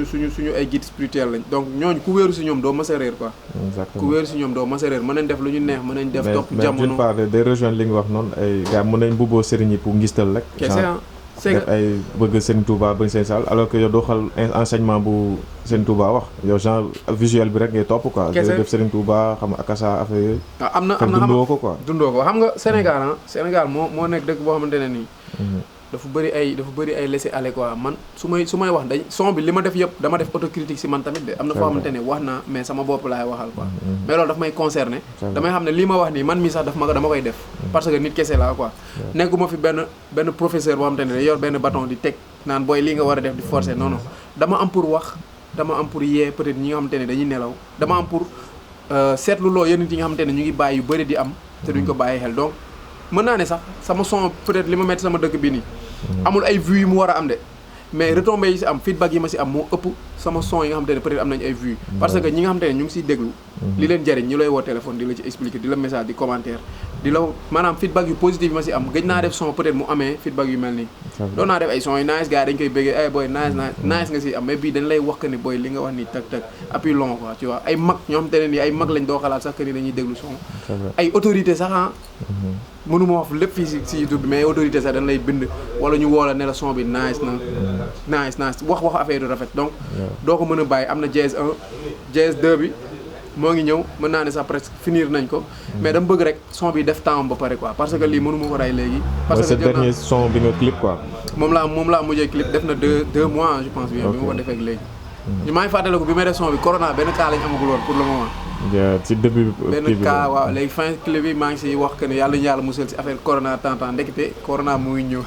suñu ay guide spirituel lañ donc ñooñu ku wéeru si ñoom doo mas a réer quoi. exactement ku wéeru si ñoom doo mas a réer mën nañ def lu ñu neex mën nañ def topp jamono mais d'une part day rejoindre li nga wax noonu ay gars mën nañ bubboo Serigne yi pour ngistal rek. c'est def ay bëgg Serigne Touba bëgg Serigne Sall alors que yow doo xal enseignement bu Serigne Touba wax yow genre visuel bi rek ngay topp quoi. def Serigne Touba xam nga akasa affaire yooyu. am na dundoo ko quoi. dundoo ko xam nga Sénégal Sénégal moo nekk dëkk boo xamante ne nii. dafa bëri ay laisser aller quoi man su may wax dañ son bi li ma def yëpp dama def autocritique si man tamit de am na foo xamante ne wax naa mais sama bopp laay waxal quoi. mais loolu daf may concerner. damay xam ne lii ma wax nii man mii sax dama koy def. parce que nit kese laa quoi. nekkuma fi benn professeur boo xamante ne yor benn bâton di teg naan booy lii nga war a def di forcer non non dama am pour wax dama am pour yee peut-être ñi nga xamante ne dañuy nelaw dama am pour seetlu loo yenn nit yi nga xamante ne ñu ngi bàyyi yu bëri di am te duñ ko bàyyi xel donc mën naa ne sax sama son peut-être li ma metti sama dëkk bi nii amul ay vues yu mu war a am de mais retombées yi si am feedback yi ma si am moo ëpp sama son yi nga xamante ne peut-être am nañ ay vues parce que ñi nga xamante ne ñu ngi siy déglu li leen jariñ ñu lay woo téléphone di la ci expliquer di la message di commentaire di la maanaam feedback yu positif yi ma si am gëj naa def son peut-être mu amee feedback yu mel nii doon naa def ay son yu nice gars yi dañ koy bëggee ay boy nice nga si am mais bii dañ lay wax que ni boy li nga wax nii tak appui long quoi tu vois ay mag ñoo xamante ne nii ay mag lañ doo xalaat sax que ni dañuy déglu son ay autorité sax mënuma wax lépp fii si YouTube bi mais autorité sax dañ lay bind wala ñu woo la ne la son bi nice wax affaire yu rafet donc doo ko mën a bàyyi am na Jazz 1 Jazz 2 bi moo ngi ñëw mën naa ne sax presque finir nañ ko mais dama bëgg rek son bi def temps ba pare quoi parce que lii mënuma ko rey léegi parce que ce dernier son bi nga clip quoi moom laa mujjee clip def na deux mois je pense bien bi ma ko defee ak léegi maa ngi fàttaliku bi may def son bi corona benn cas lañ amagul woon pour le moment ci début benn cas waaw léegi fin clip bi maa ngi si wax que ne yàlla musal si affaire corona temps ndekete corona mu ngi ñëw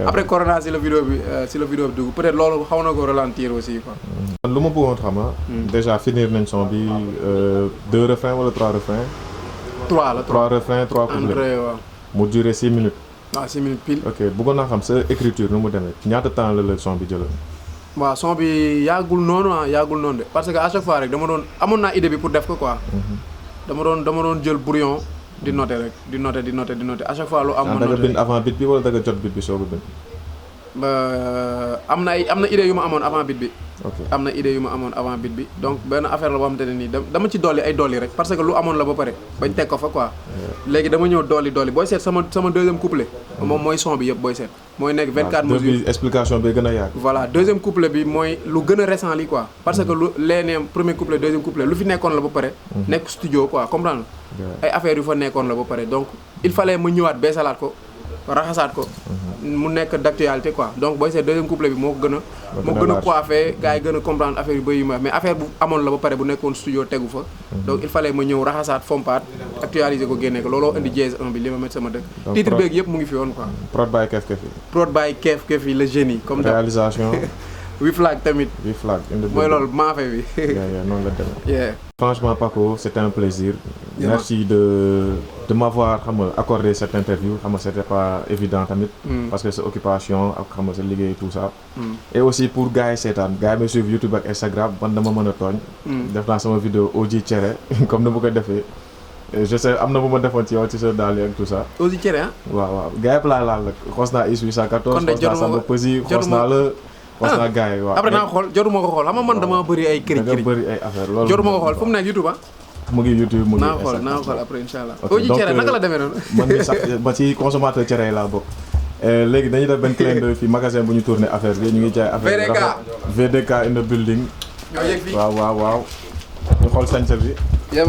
après corona si la vidéo bi dugg peut-être loolu xaw na ko ralentir aussi quoi. lu ma bëggoon xam déjà finir nañ son bi 2 refrains wala 3 refrains. 3 la 3 refrains 3 couplets waaw. mu duré 6 minutes. waaw 6 minutes pile. ok bëggoon naa xam sa écriture nu mu demee ñaata temps la son bi jëloon. waaw son bi yàggul noonu de parce que à chaque fois rek amoon naa idée bi pour def ko quoi. dama doon jël brouillon di noter rek di noter à chaque fois lu am. ma noter da nga bind avant beat bi wala da nga jot beat bi soog a bind. am na idée yu ma amoon avant beat bi. ok am na idée yu ma amoon avant beat bi donc benn affaire la boo xamante ne nii dama ci dolli rek parce que lu amoon la ba pare bañ teg ko fa quoi. léegi dama ñëw dolli booy seet sama deuxième couplet. moom mooy son bi yëpp booy seet. mooy nekk 24 mesures explication bi gën a yàgg. voilà deuxième couplet bi mooy lu gën a récent li quoi. parce que lu leeneem premier couplet deuxième couplet lu fi nekkoon la ba pare. nekk studio quoi comprendre ay affaires yu fa nekkoon la ba pare donc il fallait ma ñëwaat beesalaat ko raxasaat ko. mu nekk d'actualité quoi donc booy seet deuxième couplet bi moo ko gën a coiffé gars yi gën a comprendre affaire yu bëri yu ma mais affaire bu amoon la ba pare bu nekkoon studio tegu fa. donc il fallait ma ñëw raxasaat fompaat actualiser ko génne ko looloo indi Jazz 1 bi li ma mettre sama dëkk. titre beeg yëpp mu ngi fi woon quoi. prod by Kef Kefi. prod by Kef Kefi le génie. comme réalisation. Wiflag tamit. Wiflag mooy loolu maafe bi. noonu la demee. Franchement Paco c'était un plaisir. Merci de m'avoir accordé cette interview c'était pas évident tamit. parce que c'est occupation ak sa liggéey tout ça. et aussi pour gars yi seetaan gars yi may suivre YouTube ak Instagram man dama mën a tooñ. def naa sama vidéo Oji Cere comme ni ma ko defee. je sais am na bu ma defoon ci yow ci sa daal yi ak tout ça. Oji Cere waaw gars yi laa laal nag xoos naa IS 814. kon de xoos naa Samba Peuzzi xoos naa la. xoos naa gars yi waaw après naa xool jotuma ko xool xam nga man dama bëri ay kër da nga bëri ay affaire loolu jotuma ko xool fu mu nekk YouTube mu ngi YouTube mu ngi Instagram naa xool après inshallah. Oji Cere naka la demee noonu. man mi sax ba ci consommateur cere yi laa bokk. léegi dañuy def benn clin d'œil fii magasin bu ñu tourné affaire bi ñu ngi jaay affaire VDK in the building. ñoo yegg fii waaw ñu xool sañse bi. yéen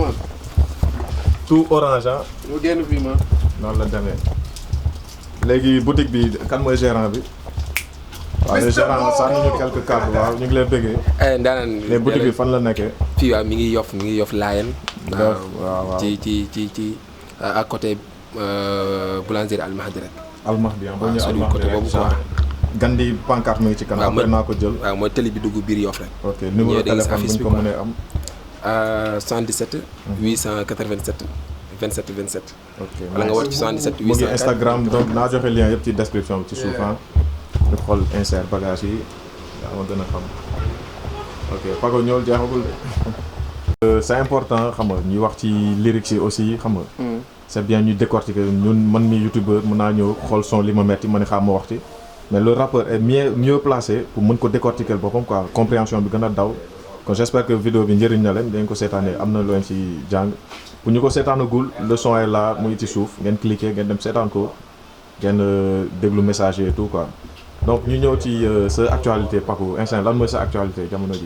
tout orange mu génn fii ma. noonu la demee. léegi boutique bi kan mooy gérant bi. waaw le gérant sax ñu quelques cadres waaw ñu ngi lay bëggee. ndaanaan les boutique bi fan la nekkee. fii waaw mi ngi yof Laayeen. waaw ci à côté boulangerie Al Mahdi rek. Al Mahdi boo ñëwee Al côté boobu quoi. Gandi pancarte mi ngi ci kanam. après naa ko jël. waaw mooy télé bi dugg biir Yoff rek. ok numéro téléphone bu ñu ko mënee am. 77. 887 27 27. ok wala nga war ci 77 804 mu ngi Instagram donc naa joxe lien yëpp ci description bi ci suuf ñu xool insert bagage yi yaa ma gën a xam. ok Paco ñëwul jeexagul de. c'est important xam nga ñuy wax ci lyrics yi aussi xam nga. c'est bien ñu décortiquer ñun man mi youtubeur mën naa ñëw xool son li ma metti ma ne xam ma waxti mais le rappeur est mieux placé pour mën ko décortiquer boppam quoi compréhension bi gën a daw. kon j'espère que vidéo bi njëriñ na leen dañ ko seetaanee am na loo leen ci jàng bu ñu ko seetaanagul le son est là mu ngi ci suuf ngeen cliquer ngeen dem seetaan ko ngeen déglu message et tout quoi. donc ñu ñëw ci sa actualité Paco instant lan mooy sa actualité jamono ji.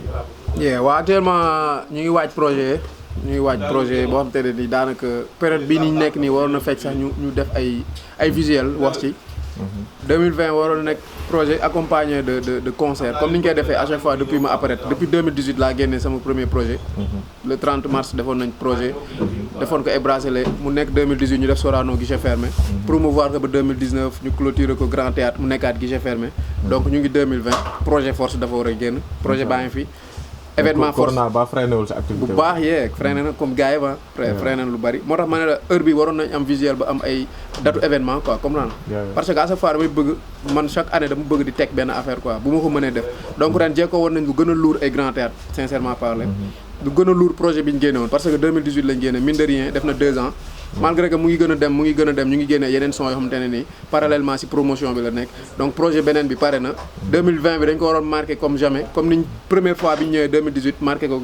waaw actuellement ñu ngi waaj projet boo xam te ne ni daanaka période bii ni ñu nekk nii waroon na fekk sax ñu def ay visuel wax ci. 2020 waroon nekk projet accompagné de concert comme ni ñu koy defee à chaque fois depuis ma apparaître depuis 2018 laa génnee sama premier projet. le 30 mars defoon nañ projet. defoon ko ay bracelet mu nekk 2018 ñu def Sorano guichet fermé. promouvoir ko ba 2019 ñu clôturer ko Grand Théâtre mu nekkaat guichet fermé. donc ñu ngi 2020 projet force dafa war a génn projet baa ngi fi. événement force corona ba freiné wul sa activité bu baax freiné na comme gars yi ba freiné na lu bari moo tax ma ne la heure bi waroon nañ am visuel ba am ay datu événement quoi comprendre parce que à chaque fois damay bëgg man chaque année dama bëgg di teg benn affaire quoi bu ma ko mënee def donc ren jekkoo woon nañ lu gën a lourd ay Grand Théâtre sincèrement parler lu gën a lourd projet bi ñu génne woon parce que 2018 lañ génne mine de rien def na 2 ans malgré que mu ngi gën a dem ñu ngi génnee yeneen son yoo xamante ne nii parallèlement ci promotion bi la nekk donc projet beneen bi pare na 2020 bi dañ ko waroon marqué comme jamais comme niñ première fois bi ñu ñëwee 2018 marqué ko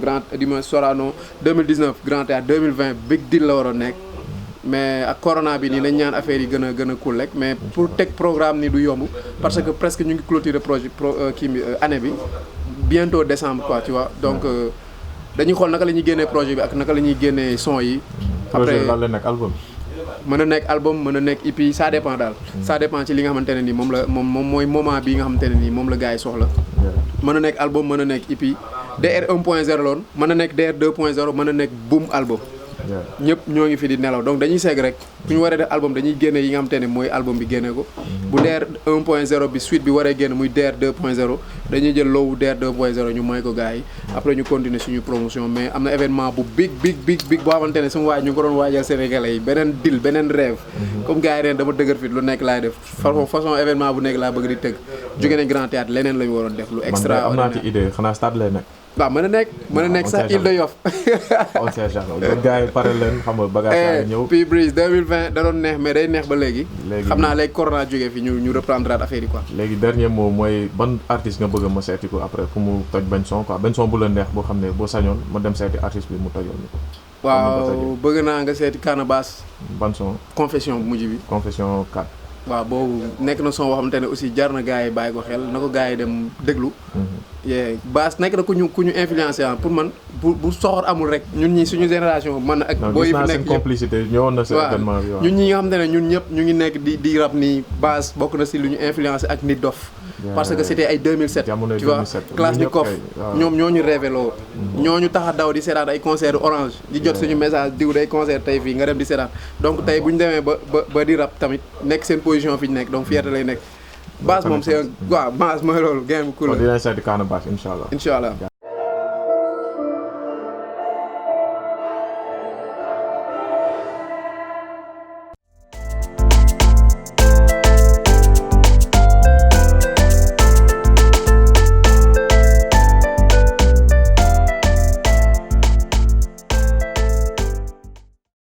Sorano 2019 Grand Théâtre 2020 big deal la waroon nekk mais ak corona bi nii nañ ñaan affaire yi gën a cool rek mais pour teg programme ni du yomb parce que presque ñu ngi clôturer projet kii bi année bi bientôt décembre quoi tu vois donc dañuy xool naka la ñuy génnee projet bi ak naka la ñuy génnee son yi. projet lan la nekk album. mën na nekk album mën na nekk EP ça dépend daal. ça dépend ci li nga xamante ne nii moom mooy moment bi nga xamante ne nii moom la gars yi soxla. mën na nekk album mën na nekk EP DR 1.0 loon mën na nekk DR 2.0 mën na nekk boom album. ñëpp ñoo ngi fi di nelaw donc dañuy seeg rek bu ñu waree def album dañuy génne yi nga xamante ne mooy album bi génne ko. bu DR 1.0 bi suite bi waree génn muy DR 2.0 dañuy jël loowu DR 2.0 ñu may ko gars yi après ñu continuer suñu promotion mais am na événement bu big boo xamante ne sama waay ñu ngi ko doon waajal Sénégalais yi beneen deal beneen rêve. comme gars yi ren dama dëgër fit lu nekk laay def façon événement bu nekk laa bëgg di tëgg. jóge nañ Grand Théâtre leneen la ñu waroon def lu extra. am naa ci idée xanaa stade lay nekk. waaw mën na nekk sax Île de Yoff. on sait jamais donc gars yi pare leen xam nga bagage yi ñëw. P Breeze 2020 da doon neex mais day neex ba léegi. xam naa léegi corona jógee fi ñu reprendre affaire yi quoi. léegi dernier mot mooy ban artiste nga bëgg ma seeti ko après pour mu toj benn son quoi benn son bu la neex boo xam ne boo sañoon ma dem seeti artiste bi mu tojoon ni ko. waaw bëgg naa nga seeti Canabasse. ban son. confession bu mujj bi. confession 4. waaw boobu nekk na son boo xamante ne aussi jar na gars yi bàyyi ko xel na ko gars yi dem déglu. Bass nekk na ku ñu influencé pour man bu soxor amul rek ñun ñi suñu génération man ak. booy fi nekk seen complicité ñëwoon na seen événement bi waaw ñun ñi nga xamante ne ñun ñëpp ñu ngi nekk di rap nii Bass bokk na si lu ñu influencé ak Nit Dof. parce que c'était ay 2007. jamono tu vois Klasnikov ñoom ñoo ñu révéloo. ñoo ñu tax a daw di seetaan ay concert Orange. di jot suñu message diw day concert tey fii nga dem di seetaan donc tey bu ñu demee ba di rap tamit nekk seen position fi ñu nekk donc fierté lay nekk. Bass moom c'est waaw Bass mooy loolu game bu cool la. dinañ seeti Canabasse incha allah.